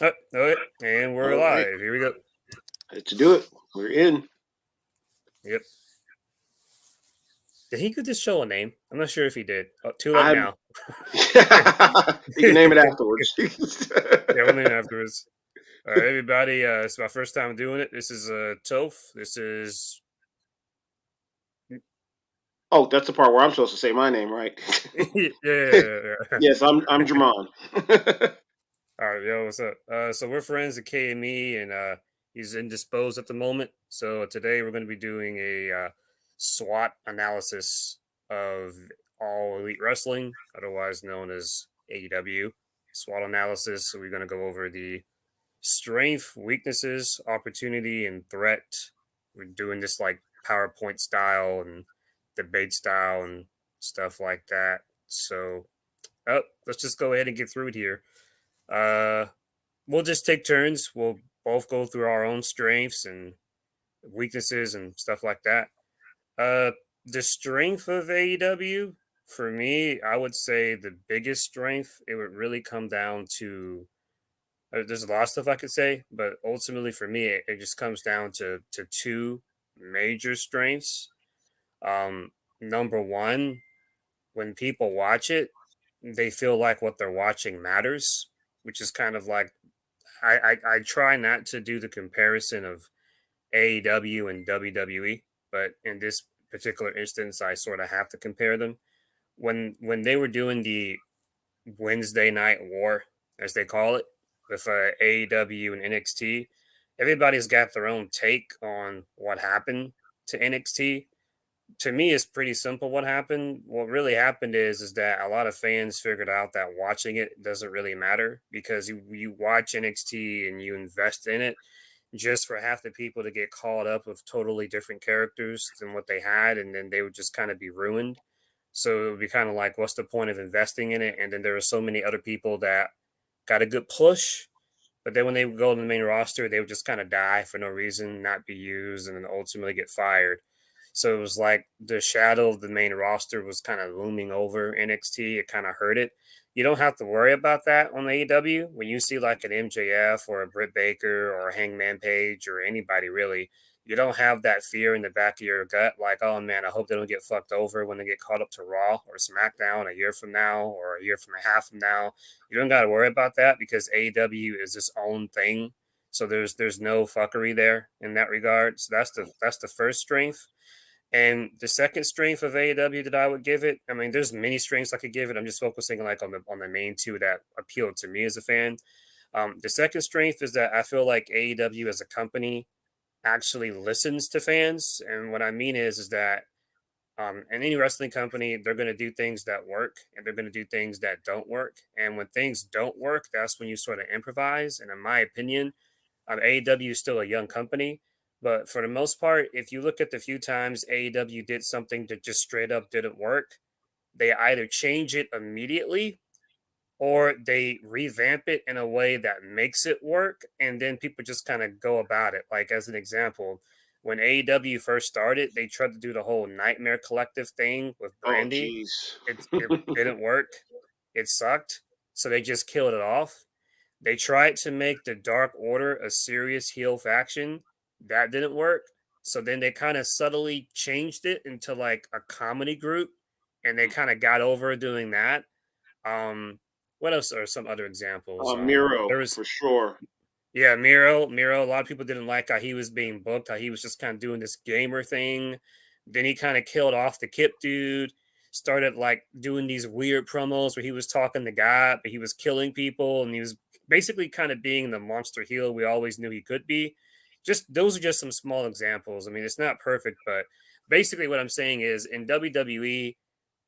Oh, and we're All right, live. Here we go. let's do it. We're in. Yep. Did he get this show a name? I'm not sure if he did. Oh, too late I. now. You can name it afterwards. Yeah, we'll name it afterwards. All right, everybody. It's my first time doing it. This is Toph. This is Oh, that's the part where I'm supposed to say my name, right? yeah. Yes, I'm Jermone. All right, yo, what's up? So we're friends at KME, and he's indisposed at the moment. So today we're going to be doing a SWOT analysis of all elite wrestling, otherwise known as AEW. SWOT analysis. So we're going to go over the strength, weaknesses, opportunity, and threat. We're doing this like PowerPoint style and debate style and stuff like that. So, let's just go ahead and get through it here. Uh, we'll just take turns. We'll both go through our own strengths and weaknesses and stuff like that. Uh, the strength of AEW for me, I would say the biggest strength. It would really come down to. There's a lot of stuff I could say, but ultimately for me, it just comes down to two major strengths. Number one, when people watch it, they feel like what they're watching matters, which is kind of like I try not to do the comparison of AEW and WWE, but in this particular instance, I sort of have to compare them. When they were doing the Wednesday Night War, as they call it, with AEW and NXT, everybody's got their own take on what happened to NXT. To me, it's pretty simple what happened. What really happened is that a lot of fans figured out that watching it doesn't really matter because you watch NXT and you invest in it just for half the people to get caught up with totally different characters than what they had, and then they would just kind of be ruined. So it would be kind of like, what's the point of investing in it? And then there were so many other people that got a good push, but then when they would go to the main roster, they would just kind of die for no reason, not be used, and then ultimately get fired. So it was like the shadow of the main roster was kind of looming over NXT. It kind of hurt it. You don't have to worry about that on AEW. When you see like an MJF or a Britt Baker or a Hangman Page or anybody really, you don't have that fear in the back of your gut, like, oh man, I hope they don't get fucked over when they get caught up to Raw or SmackDown a year from now or a year from a half from now. You don't got to worry about that because AEW is its own thing. So there's no fuckery there in that regard. So that's the first strength. And the second strength of AEW that I would give it, I mean, there's many strengths I could give it. I'm just focusing like on the main two that appeal to me as a fan. The second strength is that I feel like AEW as a company actually listens to fans, and what I mean is that in any wrestling company, they're going to do things that work and they're going to do things that don't work. And when things don't work, that's when you sort of improvise. And in my opinion, AEW is still a young company, but for the most part, if you look at the few times AEW did something that just straight up didn't work, they either change it immediately or they revamp it in a way that makes it work, and then people just kind of go about it. Like as an example, when AEW first started, they tried to do the whole Nightmare Collective thing with Oh, Brandy. jeez. It didn't work. It sucked. So they just killed it off. They tried to make the Dark Order a serious heel faction. That didn't work. So then they kind of subtly changed it into like a comedy group, and they kind of got over doing that. Um, what else are some other examples? Miro There was for sure. yeah, Miro. A lot of people didn't like how he was being booked, how he was just kind of doing this gamer thing. Then he kind of killed off the Kip dude, started like doing these weird promos where he was talking to God, but he was killing people, and he was basically kind of being the monster heel we always knew he could be. Just those are just some small examples. I mean, it's not perfect, but basically what I'm saying is in WWE,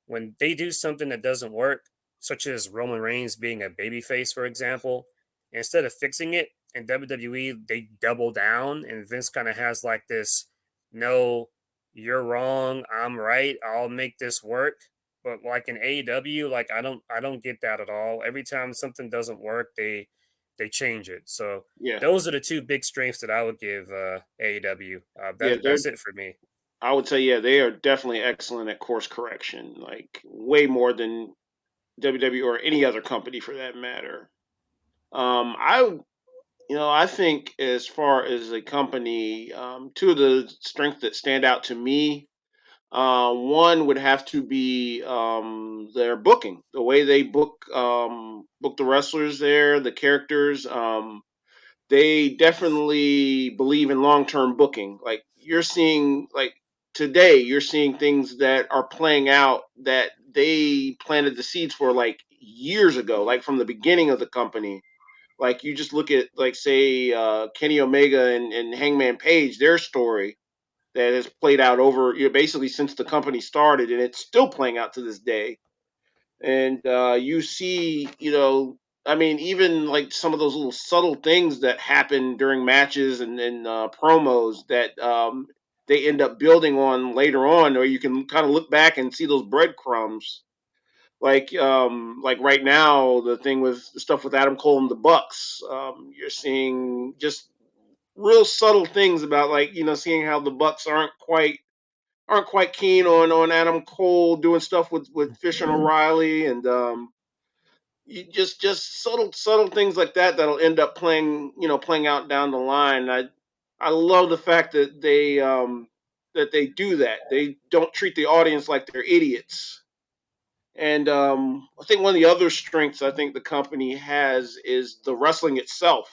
when they do something that doesn't work, such as Roman Reigns being a babyface, for example, instead of fixing it in WWE, they double down, and Vince kind of has like this, no, you're wrong, I'm right, I'll make this work. But like in AEW, like I don't get that at all. Every time something doesn't work, they change it. So Yeah, those are the two big strengths that I would give AEW. yeah. That's it for me. I would say, yeah, they are definitely excellent at course correction, like way more than WWE or any other company for that matter. I I think as far as a company, two of the strengths that stand out to me, one would have to be their booking, the way they book the wrestlers there, the characters. They definitely believe in long term booking. Like you're seeing, like today, you're seeing things that are playing out that they planted the seeds for like years ago, like from the beginning of the company. Like you just look at, like, say, Kenny Omega and Hangman Page, their story that has played out over, basically since the company started, and it's still playing out to this day. And you see, I mean, even like some of those little subtle things that happen during matches and promos that they end up building on later on, or you can kind of look back and see those breadcrumbs. Like right now, the thing with the stuff with Adam Cole and the Bucks, you're seeing just real subtle things about, like, seeing how the Bucks aren't quite keen on Adam Cole doing stuff with Fish and O'Reilly, and you just subtle things like that that'll end up playing out down the line. I love the fact that they do that. They don't treat the audience like they're idiots. And I think one of the other strengths I think the company has is the wrestling itself.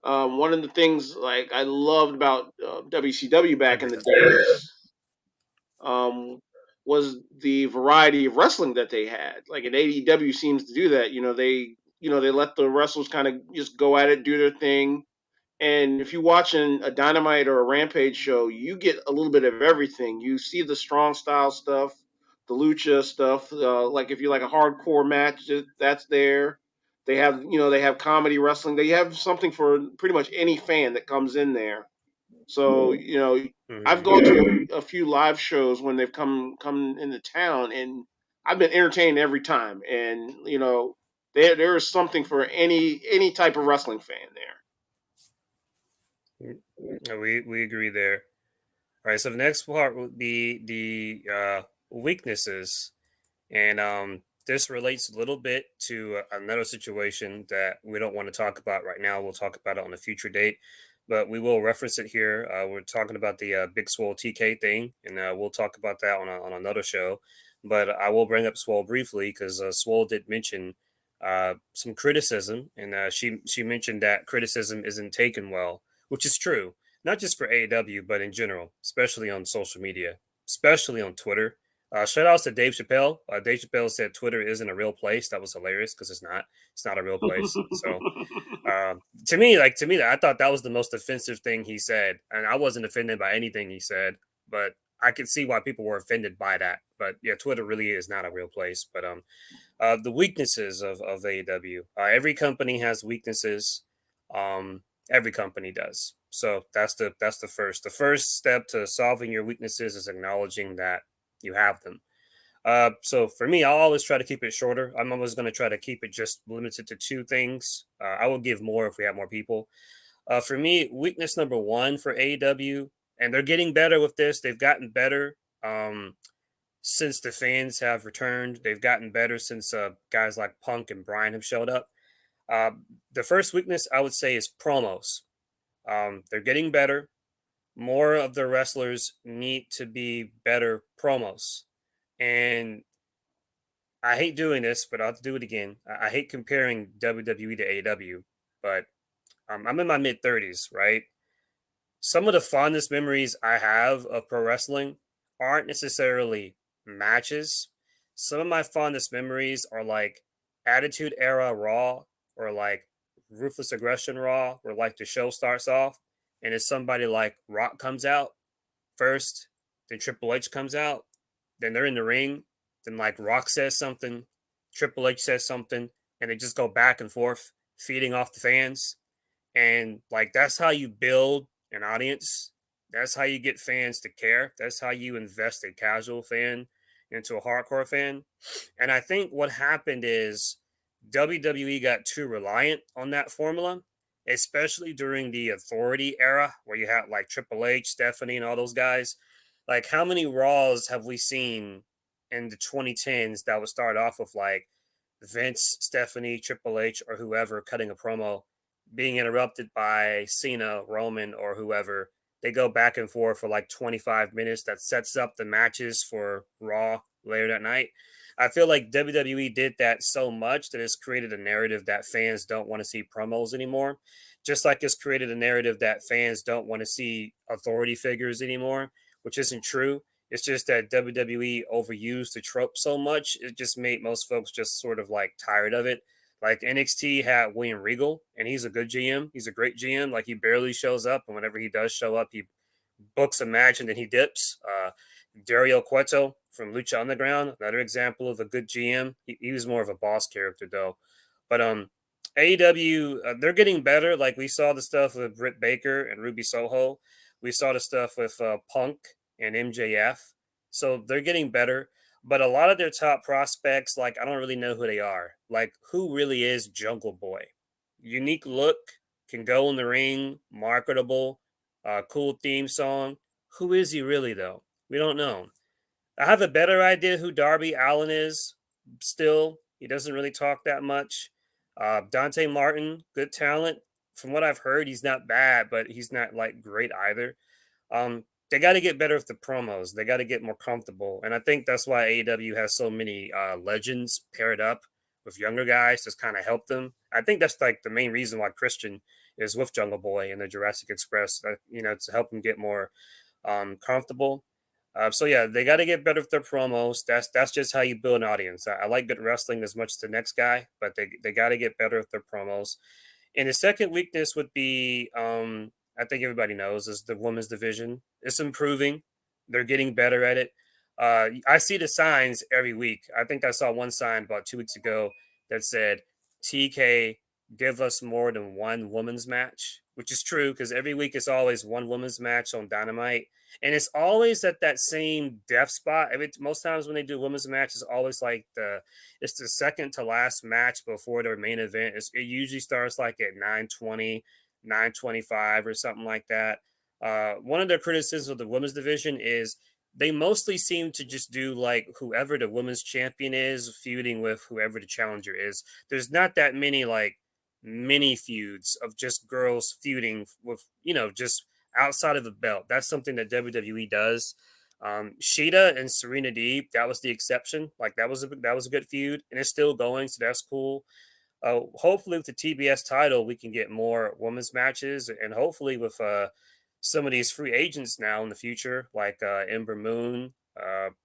One of the things, like, I loved about WCW back in Agreed. the days, um, was the variety of wrestling that they had. Like, and AEW seems to do that. They let the wrestlers kind of just go at it, do their thing. And if you watch a Dynamite or a Rampage show, you get a little bit of everything. You see the strong style stuff, the lucha stuff. Like if you like a hardcore match, that's there. They have comedy wrestling. They have something for pretty much any fan that comes in there. So I've Mhm. gone to a few live shows when they've come into town, and I've been entertained every time. And there is something for any type of wrestling fan there. We agree there. All right, so the next part would be the weaknesses, and this relates a little bit to another situation that we don't want to talk about right now. We'll talk about it on a future date, but we will reference it here. We're talking about the Big Swole TK thing, and we'll talk about that on another show. But I will bring up Swole briefly because Swole did mention some criticism, and she mentioned that criticism isn't taken well, which is true, not just for AEW, but in general, especially on social media, especially on Twitter. Shout outs to Dave Chappelle. Dave Chappelle said Twitter isn't a real place. That was hilarious because it's not. It's not a real place. So to me, I thought that was the most offensive thing he said, and I wasn't offended by anything he said, but I could see why people were offended by that. But yeah, Twitter really is not a real place. But the weaknesses of AEW. Every company has weaknesses. Every company does. So that's the first. The first step to solving your weaknesses is acknowledging that you have them. So for me, I'll always try to keep it shorter. I'm always going to try to keep it just limited to two things. I will give more if we have more people. For me, weakness number one for AEW, and they're getting better with this. They've gotten better since the fans have returned. They've gotten better since guys like Punk and Bryan have showed up. Uh, the first weakness I would say is promos. They're getting better. More of the wrestlers need to be better promos. And I hate doing this, but I'll have to do it again. I hate comparing WWE to AEW, but I'm in my mid 30s, right? Some of the fondest memories I have of pro wrestling aren't necessarily matches. Some of my fondest memories are like Attitude Era Raw or like Ruthless Aggression Raw, where like the show starts off and it's somebody like Rock comes out first, then Triple H comes out, then they're in the ring, then like Rock says something, Triple H says something, and they just go back and forth, feeding off the fans. And like that's how you build an audience. That's how you get fans to care. That's how you invest a casual fan into a hardcore fan. And I think what happened is WWE got too reliant on that formula, especially during the authority era where you had like Triple H, Stephanie, and all those guys. Like, how many Raws have we seen in the 2010s that would start off with like Vince, Stephanie, Triple H, or whoever cutting a promo? being interrupted by Cena, Roman, or whoever. They go back and forth for like 25 minutes. That sets up the matches for Raw later that night. I feel like WWE did that so much that it's created a narrative that fans don't want to see promos anymore. Just like it's created a narrative that fans don't want to see authority figures anymore, which isn't true. It's just that WWE overused the trope so much, it just made most folks just sort of like tired of it. Like NXT had William Regal, and he's a good GM. He's a great GM. Like he barely shows up, and whenever he does show up, he books a match and then he dips. Dario Cueto from Lucha Underground, another example of a good GM. He was more of a boss character though. But AEW, they're getting better. Like we saw the stuff with Britt Baker and Ruby Soho. We saw the stuff with Punk and MJF. So they're getting better. But a lot of their top prospects, like I don't really know who they are. Like who really is Jungle Boy? Unique look, can go in the ring, marketable, cool theme song. Who is he really though? We don't know. I have a better idea who Darby Allen is. Still, he doesn't really talk that much. Dante Martin, good talent. From what I've heard, he's not bad, but he's not like great either. They got to get better with the promos. They got to get more comfortable, and I think that's why AEW has so many legends paired up with younger guys to kind of help them. I think that's like the main reason why Christian is with Jungle Boy and the Jurassic Express. To help him get more comfortable. So yeah, they got to get better with their promos. That's just how you build an audience. I like good wrestling as much as the next guy, but they got to get better with their promos. And the second weakness would be, I think everybody knows, is the women's division. It's improving. They're getting better at it. I see the signs every week. I think I saw one sign about 2 weeks ago that said, TK, give us more than one women's match, which is true because every week it's always one women's match on Dynamite. And it's always at that same death spot. Most times when they do women's match, it's always like it's the second to last match before their main event. It usually starts like at 9:20, 9:25, or something like that. One of their criticisms of the women's division is they mostly seem to just do like whoever the women's champion is feuding with whoever the challenger is. There's not that many like mini feuds of just girls feuding with, just outside of the belt. That's something that WWE does. Sheeta and Serena Deeb, that was the exception. Like that was a good feud, and it's still going, so that's cool. Hopefully, with the TBS title, we can get more women's matches, and hopefully, with some of these free agents now in the future, like Ember Moon,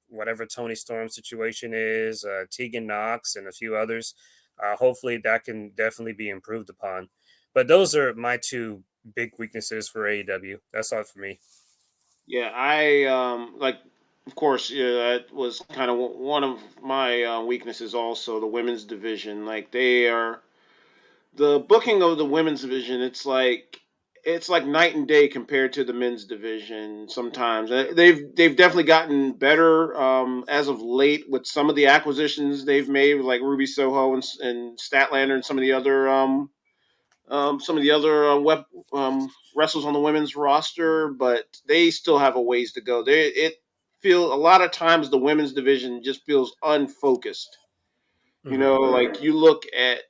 whatever Tony Storm situation is, Tegan Knox, and a few others. Hopefully, that can definitely be improved upon. But those are my two big weaknesses for AEW. That's all for me. Yeah, I like, of course, yeah, that was kind of one of my weaknesses. Also, the women's division, like they are the booking of the women's division. It's like night and day compared to the men's division. Sometimes they've definitely gotten better as of late with some of the acquisitions they've made, like Ruby Soho and Statlander and some of the other wrestlers on the women's roster, but they still have a ways to go. It feel a lot of times the women's division just feels unfocused. Hmm. Like you look at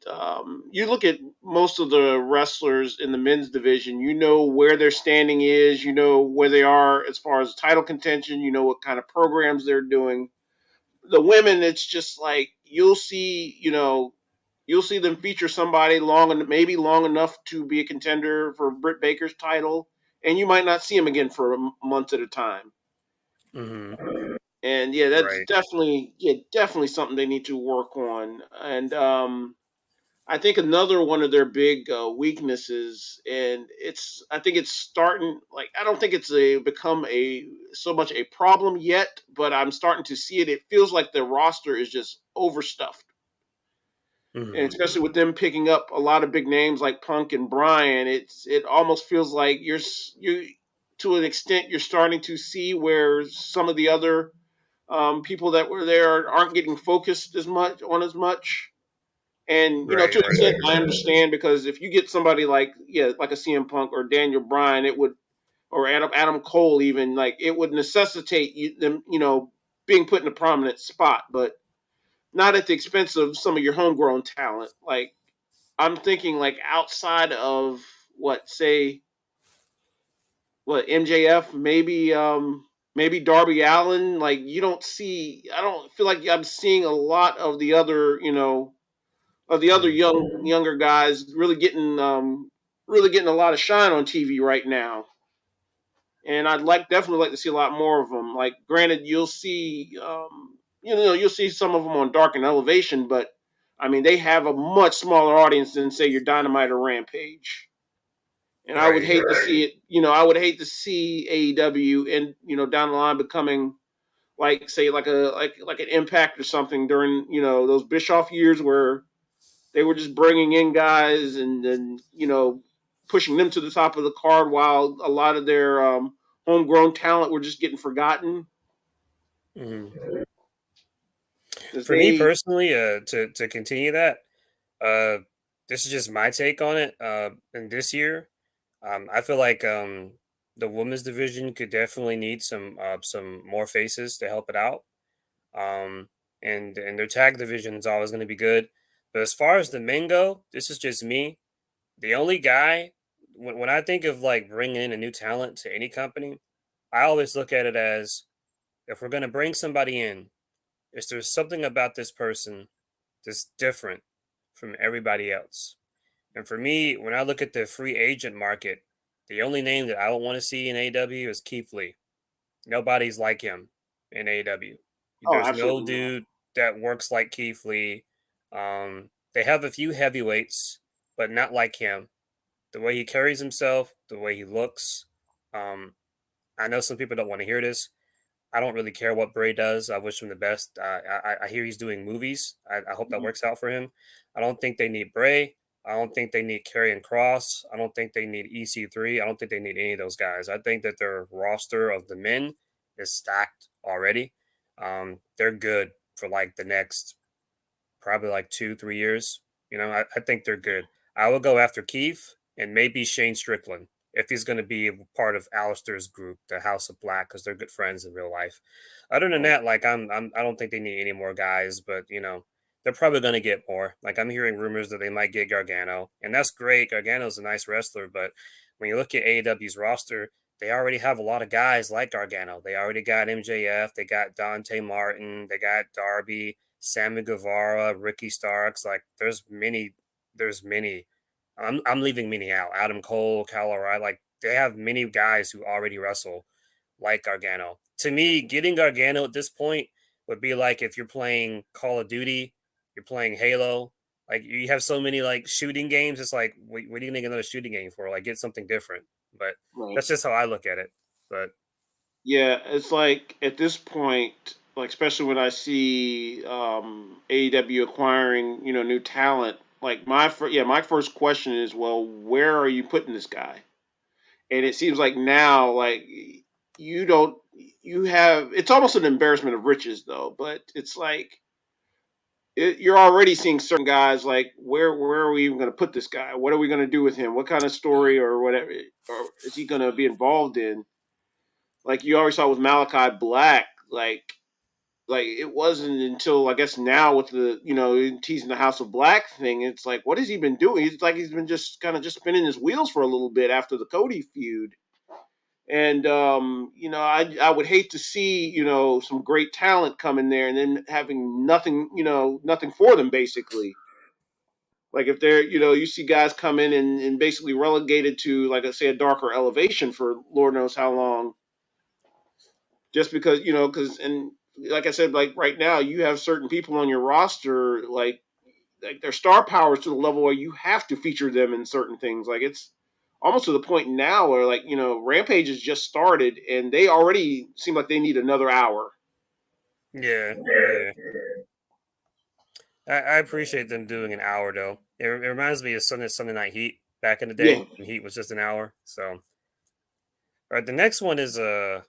most of the wrestlers in the men's division. You know where their standing is. You know where they are as far as title contention. You know what kind of programs they're doing. The women, it's just like you'll see them feature somebody long and maybe long enough to be a contender for Britt Baker's title, and you might not see him again for a month at a time. Hmm. And yeah, that's Right. definitely something they need to work on. And I think another one of their big weaknesses, and I think it's starting. Like I don't think it's a become a so much a problem yet, but I'm starting to see it. It feels like their roster is just overstuffed, and Hmm. especially with them picking up a lot of big names like Punk and Bryan, it almost feels like you to an extent you're starting to see where some of the other people that were there aren't getting focused as much. And to Right. an extent, I understand because if you get somebody like a CM Punk or Daniel Bryan, it would or Adam Cole even like it would necessitate them being put in a prominent spot, but not at the expense of some of your homegrown talent. Like I'm thinking like outside of what say what MJF, maybe Darby Allen. Like you don't see, I don't feel like I'm seeing a lot of the other of the other Mm, younger guys really getting a lot of shine on TV right now. And I'd definitely like to see a lot more of them. Like, granted, you'll see some of them on Dark and Elevation, but I mean, they have a much smaller audience than say your Dynamite or Rampage. And I would right. hate to see it. I would hate to see AEW and down the line becoming like say like an Impact or something during those Bischoff years where they were just bringing in guys and then pushing them to the top of the card while a lot of their homegrown talent were just getting forgotten Mhm. because For me they personally, to continue that, uh, this is just my take on it. And this year, I feel like the women's division could definitely need some more faces to help it out. Um, and their tag division is always going to be good. But as far as the men go, this is just me. The only guy when I think of like bringing in a new talent to any company, I always look at it as if we're going to bring somebody in, is there something about this person that's different from everybody else? And for me, when I look at the free agent market, the only name that I don't want to see in AW is Keith Lee. Nobody's like him in AW. oh, There's no absolutely not. dude that works like Keith Lee. They have a few heavyweights, but not like him. The way he carries himself, the way he looks. Um, I know some people don't want to hear this. I don't really care what Bray does. I wish him the best. I hear he's doing movies. I hope that Mhm. works out for him. I don't think they need Bray. I don't think they need Karrion Cross. I don't think they need EC3. I don't think they need any of those guys. I think that their roster of the men is stacked already. They're good for like the next probably like 2, 3 years. I think they're good. I will go after Keith and maybe Shane Strickland if he's going to be a part of Alistair's group, the House of Black, because they're good friends in real life. Other than Right. that, like I don't think they need any more guys, but they're probably going to get more. Like I'm hearing rumors that they might get Gargano, and that's great. Gargano's a nice wrestler, but when you look at AEW's roster, they already have a lot of guys like Gargano. They already got MJF, they got Dante Martin, they got Darby, Sammy Guevara, Ricky Starks. Like there's many. I'm leaving many out. Adam Cole, Kyle O'Reilly. Like they have many guys who already wrestle like Gargano. To me, getting Gargano at this point would be like if you're playing Call of Duty, you're playing Halo. Like you have so many like shooting games. It's like what do you need another shooting game for? Like get something different. But Right. that's just how I look at it. But Yeah, it's like at this point, like especially when I see AEW acquiring new talent. Like my first question is, well, where are you putting this guy? And it seems like now, like you don't, you have. It's almost an embarrassment of riches, though. But it's like you're already seeing certain guys. Like where are we even going to put this guy? What are we going to do with him? What kind of story or whatever or is he going to be involved in? Like you always saw with Malachi Black, like it wasn't until I guess now with the teasing the House of Black thing, it's like what has he been doing? It's like he's been just kind of just spinning his wheels for a little bit after the Cody feud. And I would hate to see some great talent come in there and then having nothing nothing for them basically. Like if they're you see guys come in and basically relegated to like I say a darker elevation for Lord knows how long just because because and like I said like right now you have certain people on your roster like their star power is to the level where you have to feature them in certain things. Like it's almost to the point now where like Rampage has just started and they already seem like they need another hour. yeah, yeah. I appreciate them doing an hour though. It reminds me of Sunday Night Heat back in the Yeah. day when Heat was just an hour. So, all right, the next one is a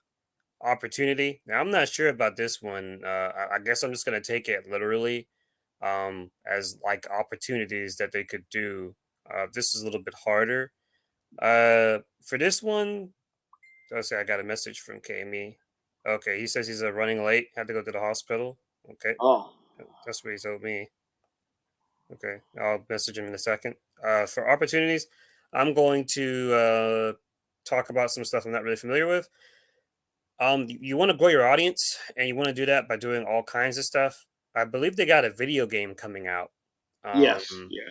opportunity. Now I'm not sure about this one. I guess I'm just gonna take it literally, as like opportunities that they could do. This is a little bit harder. For this one, let's say I got a message from KME. Okay, he says he's running late. Had to go to the hospital. Okay, Oh. that's what he told me. Okay, I'll message him in a second. For opportunities, I'm going to talk about some stuff I'm not really familiar with. You want to grow your audience, and you want to do that by doing all kinds of stuff. I believe they got a video game coming out. Yes. Um, Yeah.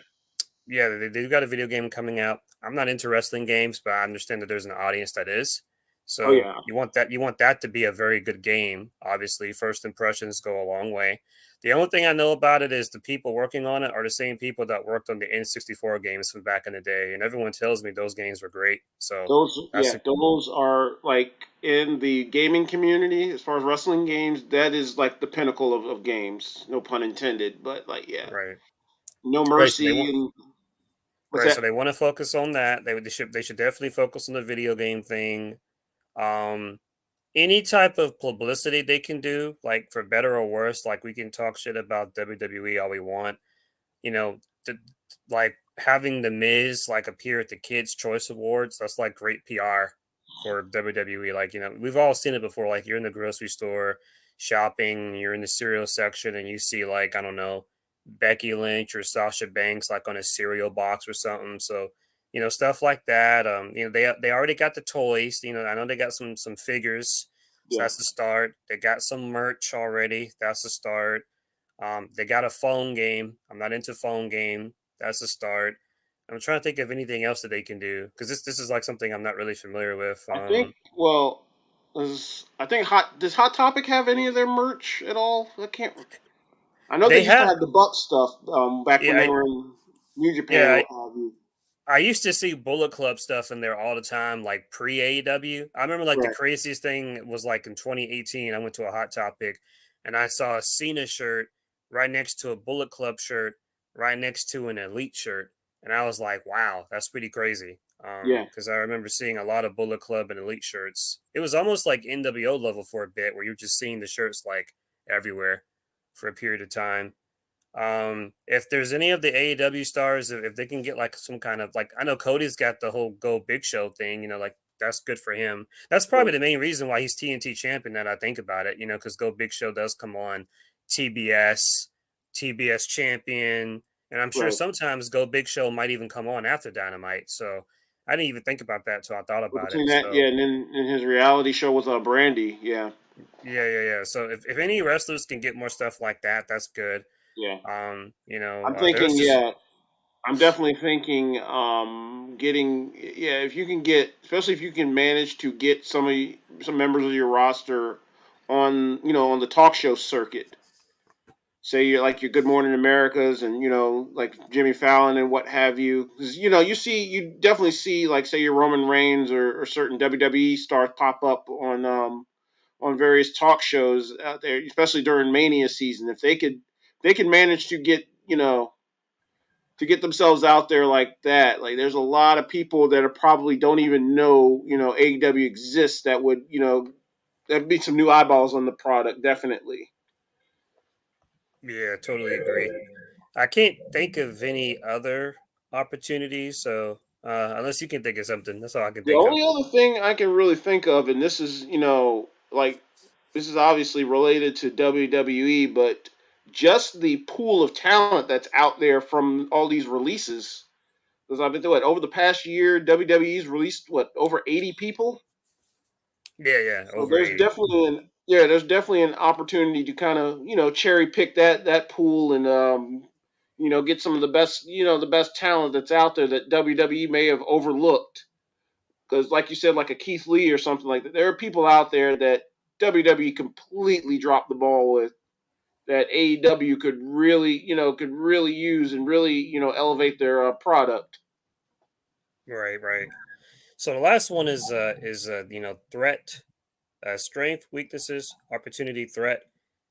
yeah, they got a video game coming out. I'm not into wrestling games, but I understand that there's an audience that is. Oh So yeah. you want that to be a very good game. Obviously, first impressions go a long way. The only thing I know about it is the people working on it are the same people that worked on the N64 games from back in the day, and everyone tells me those games were great. So that's a Those are like in the gaming community, as far as wrestling games, that is like the pinnacle of games. No pun intended, but like yeah, right, no right. So they mercy want and what's right. So that? they want to focus on that. They should definitely focus on the video game thing. Um, any type of publicity they can do, like for better or worse, like we can talk shit about WWE all we want, you know, like having the Miz like appear at the Kids Choice Awards, that's like great PR for WWE. Like, we've all seen it before. Like you're in the grocery store shopping, you're in the cereal section, and you see like, I don't know, Becky Lynch or Sasha Banks like on a cereal box or something. So, stuff like that. They already got the toys. I know they got some figures. So Yeah, that's the start. They got some merch already. That's the start. They got a phone game. I'm not into phone game. That's a start. I'm trying to think of anything else that they can do because this is like something I'm not really familiar with. I think. Well, I think Hot does Hot Topic have any of their merch at all? I can't. I know they They used to have, have the Buck stuff back when yeah, they were in New Japan. yeah. What have you? I used to see Bullet Club stuff in there all the time, like pre AEW. I remember like the Right. craziest thing was like in 2018. I went to a Hot Topic and I saw a Cena shirt right next to a Bullet Club shirt, right next to an Elite shirt, and I was like, "Wow, that's pretty crazy." Yeah. Because I remember seeing a lot of Bullet Club and Elite shirts. It was almost like NWO level for a bit, where you're just seeing the shirts like everywhere for a period of time. If there's any of the AEW stars, if they can get like some kind of like, I know Cody's got the whole Go Big Show thing, like that's good for him. That's probably Right. the main reason why he's TNT champion. That I think about it, because Go Big Show does come on TBS, TBS champion, and I'm sure Right. sometimes Go Big Show might even come on after Dynamite. So I didn't even think about that till I thought Well, about it. between that, So yeah, and then in his reality show with Brandy, yeah, yeah. So if any wrestlers can get more stuff like that, that's good. yeah. You know, I'm thinking, there's just yeah, I'm definitely thinking, getting, yeah, if you can get, especially if you can manage to get some members of your roster on, on the talk show circuit. Say you're like your Good Morning Americas and like Jimmy Fallon and what have you. 'Cause, you definitely see like say your Roman Reigns or certain WWE stars pop up on various talk shows out there, especially during Mania season. If they can manage to get to get themselves out there like that. Like there's a lot of people that are probably don't even know AEW exists that would that'd be some new eyeballs on the product definitely. Yeah, totally agree. I can't think of any other opportunities. So unless you can think of something, that's all I can The think of. only other thing I can really think of, and this is like this is obviously related to WWE, but just the pool of talent that's out there from all these releases. Because I've been doing over the past year, WWE's released what over 80 people. Yeah, So over 80. there's definitely an opportunity to kind of cherry pick that pool and get some of the best the best talent that's out there that WWE may have overlooked. Because like you said, like a Keith Lee or something like that, there are people out there that WWE completely dropped the ball with that AEW could really use and really elevate their product. Right. So the last one is threat, strength, weaknesses, opportunity, threat.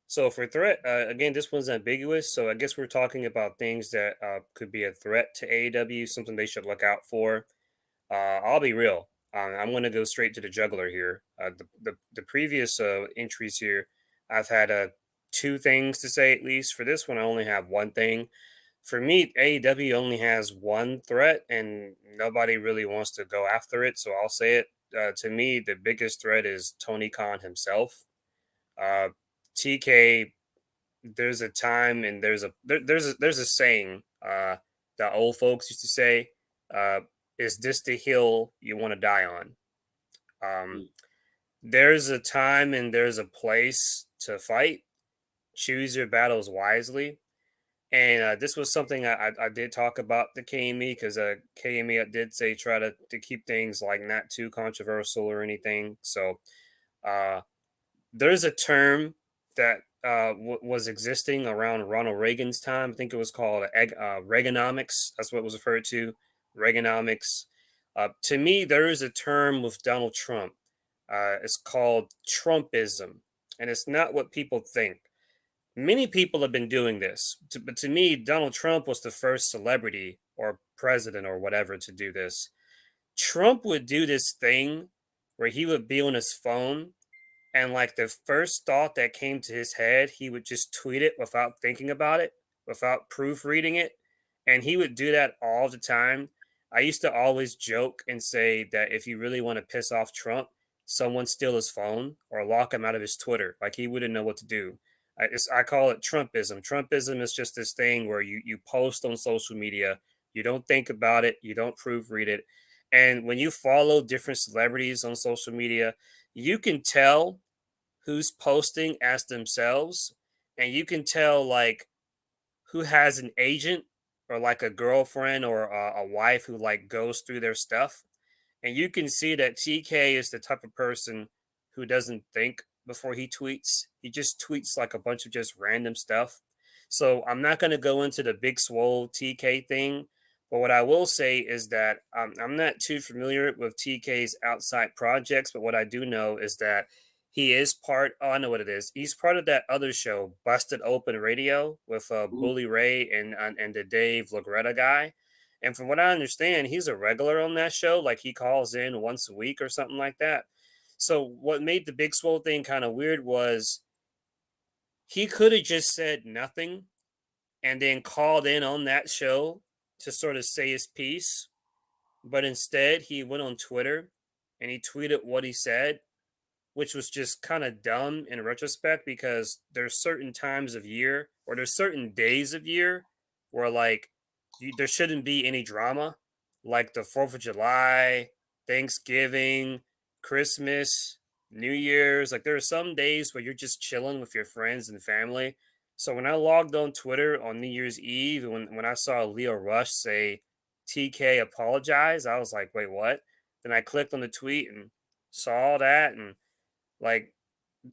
So for threat, again, this one's ambiguous. So I guess we're talking about things that could be a threat to AEW, something they should look out for. I'll be real. I'm going to go straight to the juggler here. The previous entries here, I've had two things to say at least. For this one, I only have one thing. For me, AEW only has one threat, and nobody really wants to go after it. So I'll say it. To me, the biggest threat is Tony Khan himself. Uh, TK, there's a time and there's a saying. Uh, the old folks used to say, uh, "Is this the hill you want to die on?" Um, Mm. there's a time and there's a place to fight. Choose your battles wisely. And this was something I did talk about the KME because KME did say try to keep things like not too controversial or anything. So uh, there's a term that was existing around Ronald Reagan's time. I think it was called Reaganomics. That's what it was referred to, Reaganomics. To me, there is a term with Donald Trump. It's called Trumpism, and it's not what people think. Many people have been doing this, but to me, Donald Trump was the first celebrity or president or whatever to do this. Trump would do this thing where he would be on his phone and like the first thought that came to his head, he would just tweet it without thinking about it, without proofreading it. And he would do that all the time. I used to always joke and say that if you really want to piss off Trump, someone steal his phone or lock him out of his Twitter. Like he wouldn't know what to do. I call it Trumpism. Trumpism is just this thing where you post on social media, you don't think about it, you don't proofread it. And when you follow different celebrities on social media, you can tell who's posting as themselves, and you can tell like who has an agent or like a girlfriend or a wife who like goes through their stuff, and you can see that TK is the type of person who doesn't think before he tweets. He just tweets like a bunch of just random stuff. So I'm not going to go into the big swole TK thing. But what I will say is that I'm not too familiar with TK's outside projects. But what I do know is that he is part. Oh, I know what it is. He's part of that other show, Busted Open Radio, with Mhm. Bully Ray and the Dave Lagretta guy. And from what I understand, he's a regular on that show. Like he calls in once a week or something like that. So what made the Big Swole thing kind of weird was he could have just said nothing and then called in on that show to sort of say his piece. But instead, he went on Twitter and he tweeted what he said, which was just kind of dumb in retrospect because there's certain times of year or there's certain days of year where like there shouldn't be any drama, like the 4th of July, Thanksgiving, Christmas, New Year's. Like there are some days where you're just chilling with your friends and family. So when I logged on Twitter on New Year's Eve, and when I saw Leo Rush say TK apologize, I was like, wait, what? Then I clicked on the tweet and saw that, and like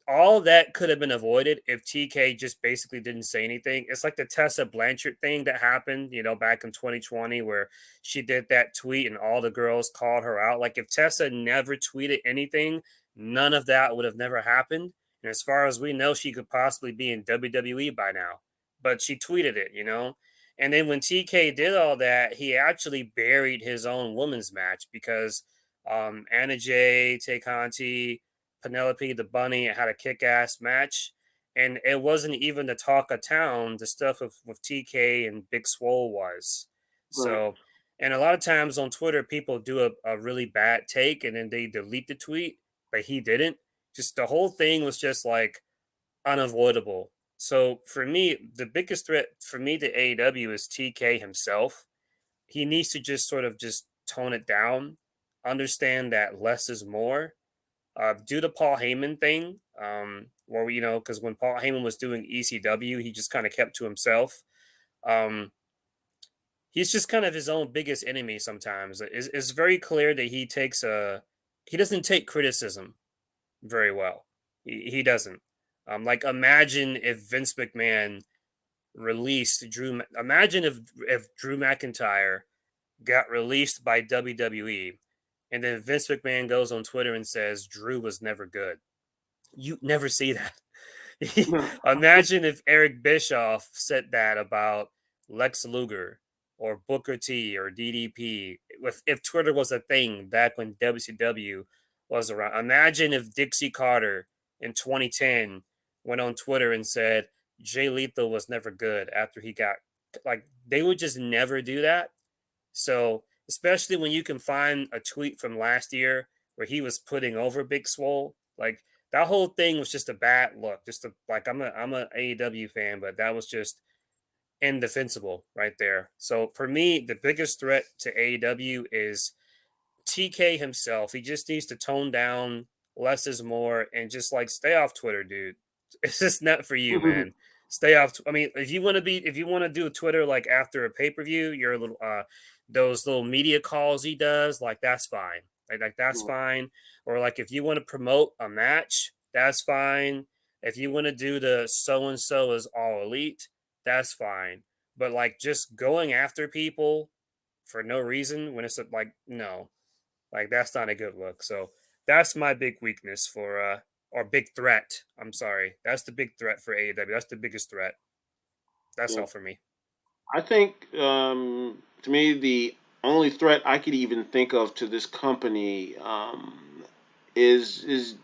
all that could have been avoided if TK just basically didn't say anything. It's like the Tessa Blanchard thing that happened, back in 2020 where she did that tweet and all the girls called her out. Like if Tessa never tweeted anything, none of that would have never happened. And as far as we know, she could possibly be in WWE by now. But she tweeted it. And then when TK did all that, he actually buried his own women's match because Anna Jay, Tay Conti, Penelope the Bunny had a kick ass match. And it wasn't even the talk of town, the stuff with TK and Big Swole was. Right. So, and a lot of times on Twitter, people do a really bad take and then they delete the tweet, but he didn't. Just the whole thing was just like unavoidable. So for me, the biggest threat for me to AEW is TK himself. He needs to just sort of just tone it down, understand that less is more, do the Paul Heyman thing, where because when Paul Heyman was doing ECW, he just kind of kept to himself. Um, he's just kind of his own biggest enemy sometimes. It's very clear that he doesn't take criticism very well. He doesn't. Like imagine if Vince McMahon released Drew. Imagine if Drew McIntyre got released by WWE, and then Vince McMahon goes on Twitter and says Drew was never good. You never see that. Imagine if Eric Bischoff said that about Lex Luger or Booker T or DDP. If Twitter was a thing back when WCW was around. Imagine if Dixie Carter in 2010 went on Twitter and said Jay Lethal was never good after he got like they would just never do that. So, especially when you can find a tweet from last year where he was putting over Big Swole, like that whole thing was just a bad look. Just like I'm a AEW fan, but that was just indefensible right there. So for me, the biggest threat to AEW is TK himself. He just needs to tone down, less is more, and just like stay off Twitter, dude. It's just not for you, man. Stay off. I mean, if you want to do Twitter like after a pay per view, your little those little media calls he does, like that's fine. Like that's fine. Or like if you want to promote a match, that's fine. If you want to do the so and so is all elite, that's fine. But like just going after people for no reason when it's like no, like that's not a good look. So that's my big weakness for or big threat. I'm sorry. That's the big threat for AEW. That's the biggest threat. That's Yeah. all for me. I think to me the only threat I could even think of to this company is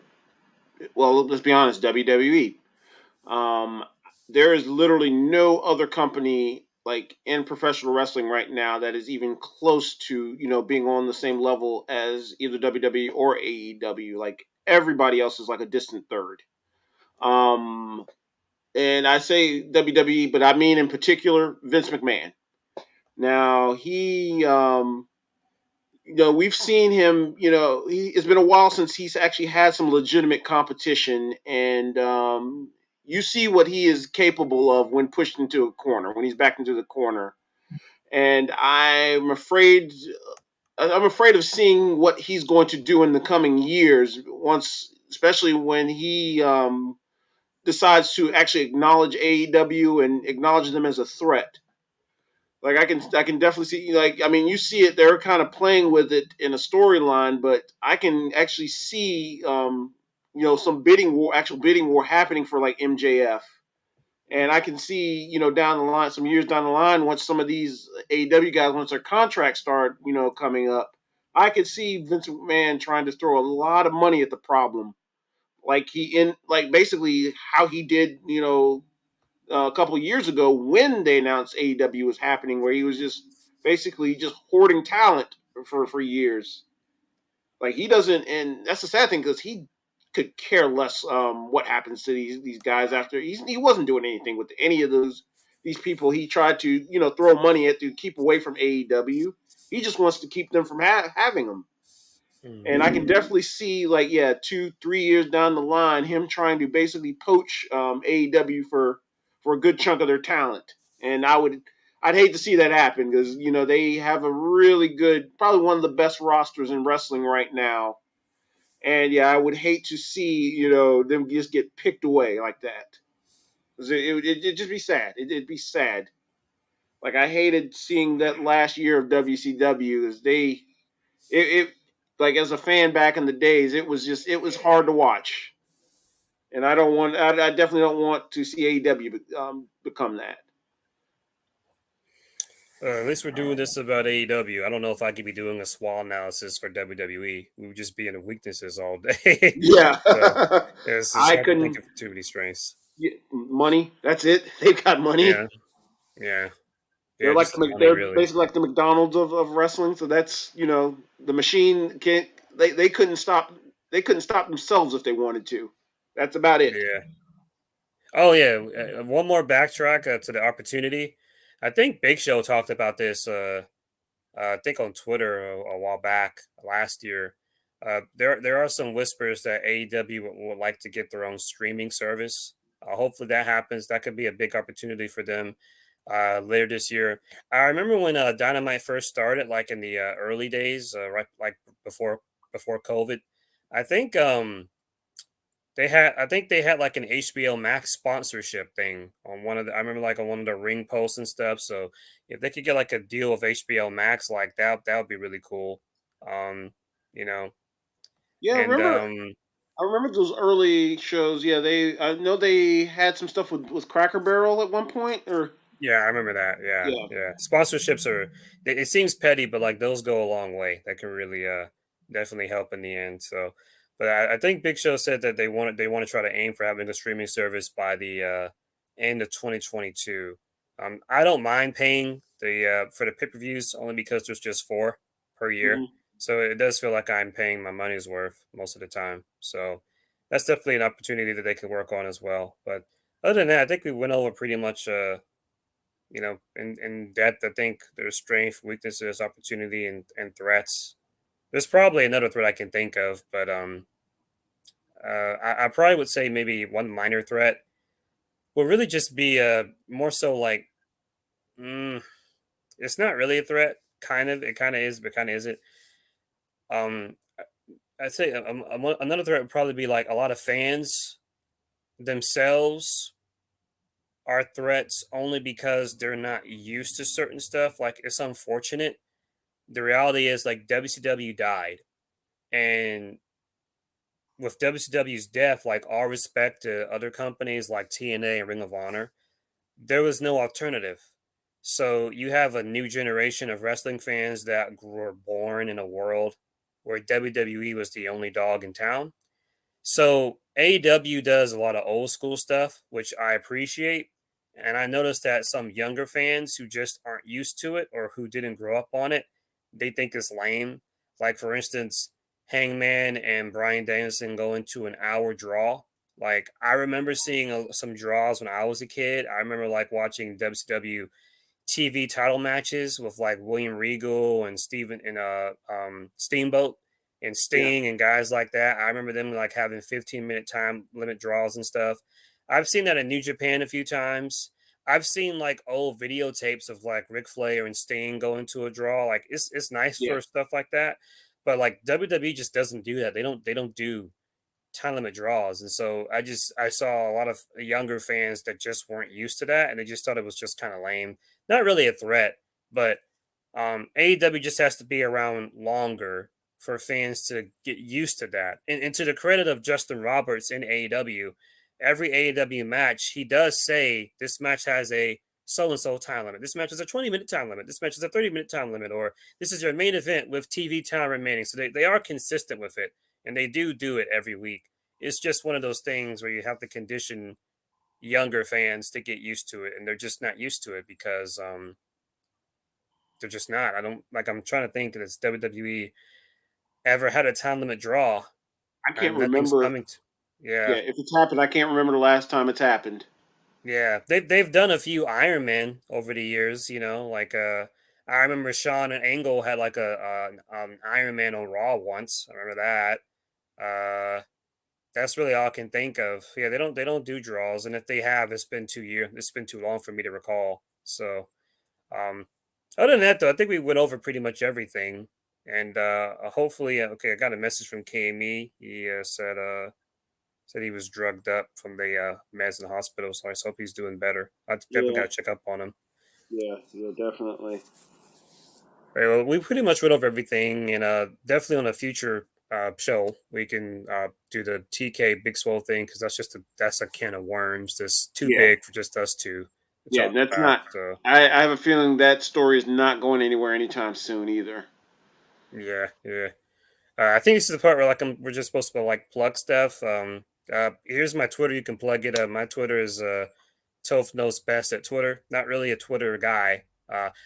well, let's be honest, WWE. Um, there is literally no other company like in professional wrestling right now that is even close to being on the same level as either WWE or AEW. Like everybody else is like a distant third. Um, and I say WWE, but I mean in particular Vince McMahon. Now we've seen him. It's been a while since he's actually had some legitimate competition, and you see what he is capable of when pushed into a corner, when he's backed into the corner. And I'm afraid of seeing what he's going to do in the coming years, once, especially when he decides to actually acknowledge AEW and acknowledge them as a threat. Like I can definitely see, like, I mean, you see it, they're kind of playing with it in a storyline, but I can actually see some actual bidding war happening for like MJF. And I can see, down the line, some years down the line, once some of these AEW guys, once their contracts start, coming up, I could see Vince McMahon trying to throw a lot of money at the problem, like basically how he did, a couple of years ago when they announced AEW was happening, where he was just basically just hoarding talent for years. Like he doesn't, and that's the sad thing because he could care less what happens to these guys after he wasn't doing anything with any of these people he tried to throw money at to keep away from AEW. He just wants to keep them from having them. And I Mhm. can definitely see, like, yeah, 2, 3 years down the line, him trying to basically poach AEW for a good chunk of their talent. And I'd hate to see that happen because they have a really good, probably one of the best rosters in wrestling right now. And yeah, I would hate to see them just get picked away like that. 'Cause it'd just be sad. It'd be sad. Like I hated seeing that last year of WCW as it like as a fan back in the days, it was hard to watch, and I definitely don't want to see AEW become that. At least we're doing this about AEW. I don't know if I could be doing a SWOT analysis for WWE. We would just be in the weaknesses all day. Yeah, So it's just I hard to think couldn't. of too many strengths. Money. That's it. They've got money. Yeah, yeah, They're yeah. Just the money, they're really. basically like the McDonald's of wrestling. So that's the machine can't. They couldn't stop themselves if they wanted to. That's about it. Yeah. Oh yeah. One more backtrack to the opportunity. I think Big Show talked about this. I think on Twitter a while back last year. There are some whispers that AEW would like to get their own streaming service. Hopefully that happens. That could be a big opportunity for them later this year. I remember when Dynamite first started, like in the early days, right, like before before COVID. I think I think they had like an HBO Max sponsorship thing on one of the. I remember like on one of the ring posts and stuff. So if they could get like a deal with HBO Max like that, that would be really cool. Um, you know, Yeah, and I remember those early shows. Yeah, I know they had some stuff with Cracker Barrel at one point, or yeah, I remember that. Yeah, yeah. yeah. Sponsorships are. It seems petty, but like those go a long way. That can really definitely help in the end. So, but I think Big Show said that they want to try to aim for having a streaming service by the end of 2022. I don't mind paying the for the pay-per-views only because there's just four per year. Hmm. So it does feel like I'm paying my money's worth most of the time. So that's definitely an opportunity that they could work on as well. But other than that, I think we went over pretty much in depth. I think there's strength, weaknesses, opportunity, and threats. There's probably another threat I can think of, but I probably would say maybe one minor threat would really just be more so like mm, it's not really a threat. Kind of, it kind of is, but kind of isn't. I'd say another threat would probably be like a lot of fans themselves are threats only because they're not used to certain stuff. Like it's unfortunate. The reality is like WCW died, and with WCW's death, like all respect to other companies like TNA and Ring of Honor, there was no alternative. So you have a new generation of wrestling fans that were born in a world where WWE was the only dog in town. So AEW does a lot of old school stuff, which I appreciate. And I noticed that some younger fans who just aren't used to it or who didn't grow up on it, they think it's lame. Like for instance, Hangman and Brian Danielson go into an hour draw. Like I remember seeing some draws when I was a kid. I remember like watching WCW TV title matches with like William Regal and Steamboat and Yeah. Sting and guys like that. I remember them like having 15-minute time limit draws and stuff. I've seen that in New Japan a few times. I've seen like old videotapes of like Ric Flair and Sting going to a draw. Like it's nice Yeah. for stuff like that. But like WWE just doesn't do that. They don't do time limit draws. And so I saw a lot of younger fans that just weren't used to that and they just thought it was just kind of lame. Not really a threat, but AEW just has to be around longer for fans to get used to that. And to the credit of Justin Roberts in AEW, every AEW match, he does say this match has a so and so time limit. This match has a 20-minute time limit. This match is a 30-minute time limit, or this is your main event with TV time remaining. So they are consistent with it and they do it every week. It's just one of those things where you have to condition younger fans to get used to it, and they're just not used to it because they're just not. I don't like. I'm trying to think that it's WWE ever had a time limit draw, I can't and nothing's remember. coming. Yeah, Yeah, if it's happened, I can't remember the last time it's happened. yeah. They've done a few Iron Man over the years. Like I remember Shawn and Angle had like a Iron Man on Raw once. I remember that. That's really all I can think of. Yeah, they don't do draws, and if they have, it's been 2 years. It's been too long for me to recall. So, um, other than that, though, I think we went over pretty much everything. And hopefully, okay, I got a message from KME. He said he was drugged up from the meds in the hospital, so I just hope he's doing better. I definitely Yeah. got to check up on him. Yeah. Yeah. Definitely. All right, well, we pretty much went over everything, and definitely on a future show we can do the TK Big Swole thing because that's a can of worms that's too Yeah. big for just us to Yeah. talk That's about. not. So I have a feeling that story is not going anywhere anytime soon either. yeah, yeah. I think this is the part where like we're just supposed to like plug stuff. Here's my Twitter. You can plug it. My Twitter is Toph knows best at Twitter. Not really a Twitter guy.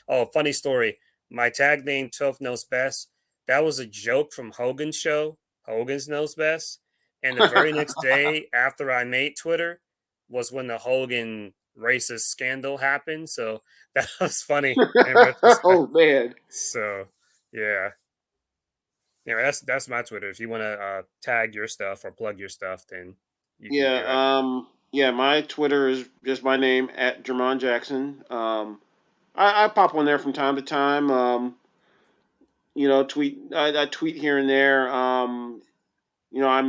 Oh, funny story. My tag name Toph knows best. That was a joke from Hogan's show. Hogan's knows best. And the very next day after I made Twitter was when the Hogan racist scandal happened. So that was funny in retrospect. Oh man. So yeah. Yeah, that's my Twitter. If you want to tag your stuff or plug your stuff, then you can Yeah. do it. Yeah. My Twitter is just my name at Jermone Jackson. I pop on there from time to time. Tweet. I tweet here and there. I'm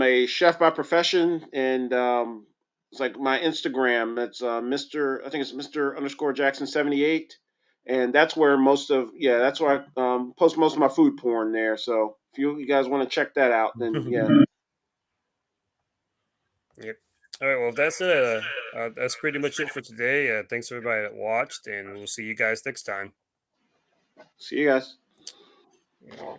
a chef by profession, and it's like my Instagram. It's Mr. I think it's Mr. underscore Jackson 78, and that's where that's where I post most of my food porn there. So if you guys want to check that out, then yeah, Yep. All right. Well, that's pretty much it for today. Thanks everybody that watched, and we'll see you guys next time. see you guys. Yeah,